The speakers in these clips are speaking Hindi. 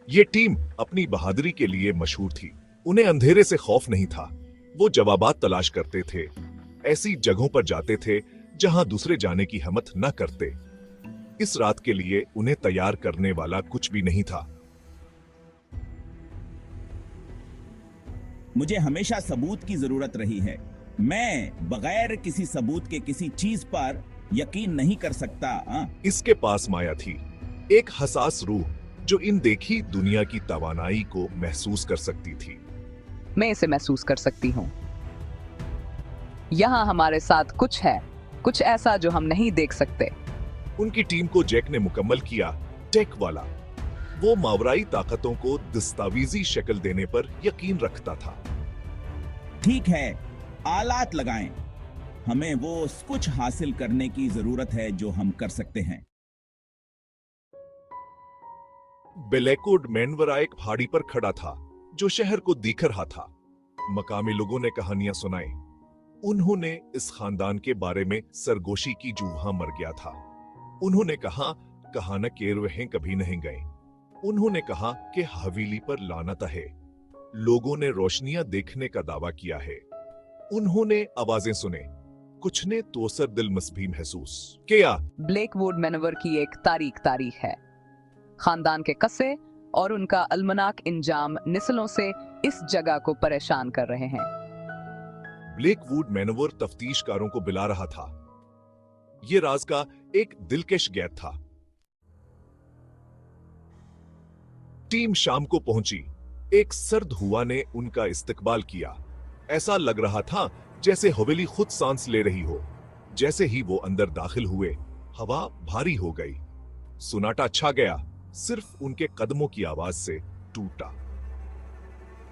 ये टीम अपनी बहादुरी के लिए मशहूर थी। उन्हें अंधेरे से खौफ नहीं था। वो जवाबात तलाश करते थे, ऐसी जगहों पर जाते थे जहां दूसरे जाने की हिम्मत न करते। इस रात के लिए उन्हें तैयार करने वाला कुछ भी नहीं था। मुझे हमेशा सबूत की जरूरत रही है। मैं बगैर किसी सबूत के किसी चीज पर यकीन नहीं कर सकता। इसके पास माया थी, एक हसास रूह जो इन देखी दुनिया की तवानाई को महसूस कर सकती थी। मैं इसे महसूस कर सकती हूँ। यहाँ हमारे साथ कुछ है, कुछ ऐसा जो हम नहीं देख सकते। उनकी टीम को जैक ने मुकम्मल किया, टेक वाला। वो मावराई ताकतों को दस्तावेजी शक्ल देने पर यकीन रखता था। ठीक है, आलात लगाएं। हमें वो कुछ हासिल करने की जरूरत है जो हम कर सकते हैं। ब्लैकवुड मैनवरा एक पहाड़ी पर खड़ा था जो शहर को दिख रहा था। मकामी लोगों ने कहानियां सुनाई। उन्होंने इस खानदान के बारे में सरगोशी की जूहा मर गया था। उन्होंने कहा कहाना केरवें कभी नहीं गए। उन्होंने कहा कि हवेली पर लानत है। लोगों ने रोशनियां देखने का दावा किया है। उन्होंने आवाजें सुने, कुछ ने तोसर दिल मसभी महसूस किया। ब्लैकवुड मैनवर की एक तारीख है। खानदान के कस्से और उनका अलमनाक इंजाम नस्लों से इस जगह को परेशान कर रहे हैं। ब्लैकवुड मैनवर तफ्तीशकारों को बुला रहा था। यह राज का एक दिलकश गैप था। टीम शाम को पहुंची। एक सर्द हुआ ने उनका इस्तकबाल किया। ऐसा लग रहा था जैसे हवेली खुद सांस ले रही हो। जैसे ही वो अंदर दाखिल हुए, हवा भारी हो गई। सुनाटा छा गया, सिर्फ उनके कदमों की आवाज से टूटा।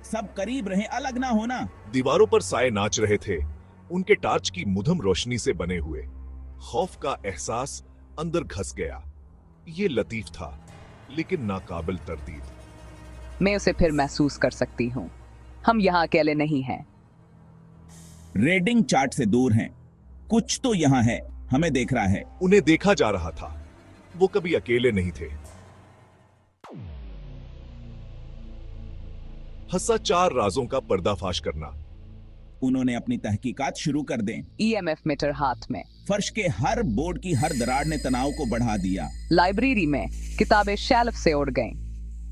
सब करीब रहे, अलग ना होना। दीवारों पर साए नाच रहे थे, उनके टार्च की मुधम रोशनी से बने हुए। खौफ का एहसास अंदर घस गया। ये लतीफ था, लेकिन नाकाबिल तरदीद। मैं उसे फिर महसूस कर सकती हूँ। हम यहाँ अकेले नहीं हैं। रेडिंग चार्ट से दूर हैं। कुछ तो यहाँ है, हमें देख रहा है। उन्हें देखा जा रहा था। वो कभी अकेले नहीं थे। हंसा 4 राजों का पर्दाफाश करना। उन्होंने अपनी तहकीकात शुरू कर दें। EMF मीटर हाथ में। फर्श के हर बोर्ड की हर दरार ने तनाव को बढ़ा दिया। लाइब्रेरी में किताबें शेल्फ से उड़ गईं।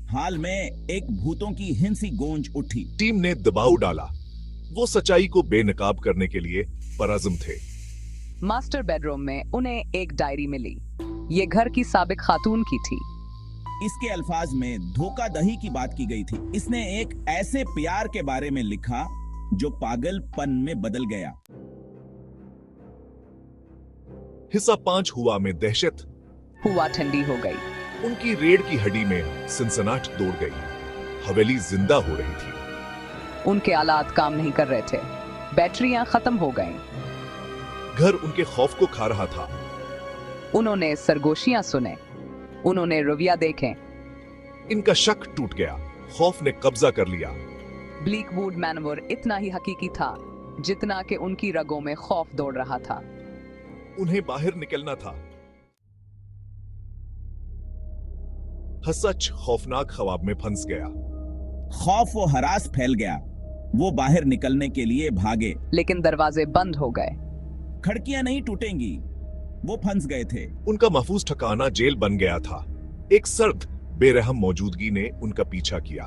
हाल में एक भूतों की हिंसी गूंज उठी। टीम ने दबाव डाला। वो सच्चाई को बेनकाब करने के लिए पराज़म थे। मास्टर बेडरूम में उन्हें एक डायरी मिली। ये घर की साबिक खातून की थी। इसके अल्फाज में धोखाधड़ी की बात की गई थी। इसने एक ऐसे प्यार के बारे में लिखा जो पागलपन में बदल गया। हिस्सा 5 हुआ में दहशत। हुआ ठंडी हो गई। उनकी रीढ़ की हड्डी में सनसनाहट दौड़ गई। हवेली जिंदा हो रही थी। उनके आलात काम नहीं कर रहे थे। बैटरियां खत्म हो गईं। घर उनके खौफ को खा रहा था। उन्होंने सरगोशियां सुने। उन्होंने रविया देखे। इनका शक टूट गया। खौफ ने कब्जा कर लिया। ब्लैकवुड मैनवर इतना ही हकीकी था जितना कि उनकी रगों में खौफ दौड़ रहा था। उन्हें बाहर निकलना था। हसच खौफनाक ख्वाब में फंस गया। खौफ व हरास फैल गया। वो बाहर निकलने के लिए भागे, लेकिन दरवाजे बंद हो गए। खिड़कियां नहीं टूटेंगी। वो फंस गए थे। उनका महफूज ठिकाना जेल बन गया था। एक सर्द बेरहम मौजूदगी ने उनका पीछा किया।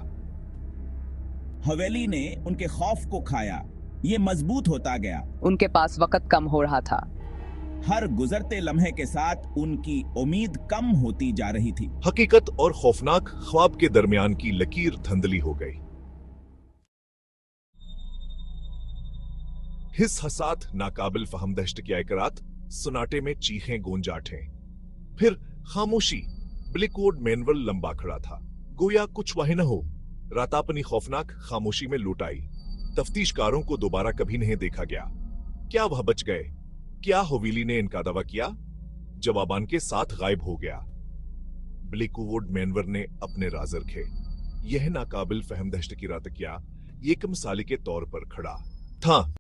हवेली ने उनके खौफ को खाया। ये मजबूत होता गया। उनके पास वक्त कम हो रहा था। हर गुजरते लम्हे के साथ उनकी उम्मीद कम होती जा रही थी। हकीकत और खौफनाक ख्वाब के दरमियान की लकीर धंधली हो गई। हिस हसात नाकाबिल फहम दहशत की एकरात, सुनाटे में चीखें गूंजाठें। फिर खामोशी। ब्लैकवुड मैनवर लंबा खड़ा था, गोया कुछ वह न हो। रात अपनी खौफनाक खामोशी में लुट आई। तफ्तीशकारों को दोबारा कभी नहीं देखा गया। क्या वह बच गए? क्या हवेली ने इनका दावा किया? जवाबान के साथ गायब हो गया। ब्लैकवुड मैनवर ने अपने राज रखे। यह नाकाबिल फहम दहशत की रात क्या एक मिसाली के तौर पर खड़ा था।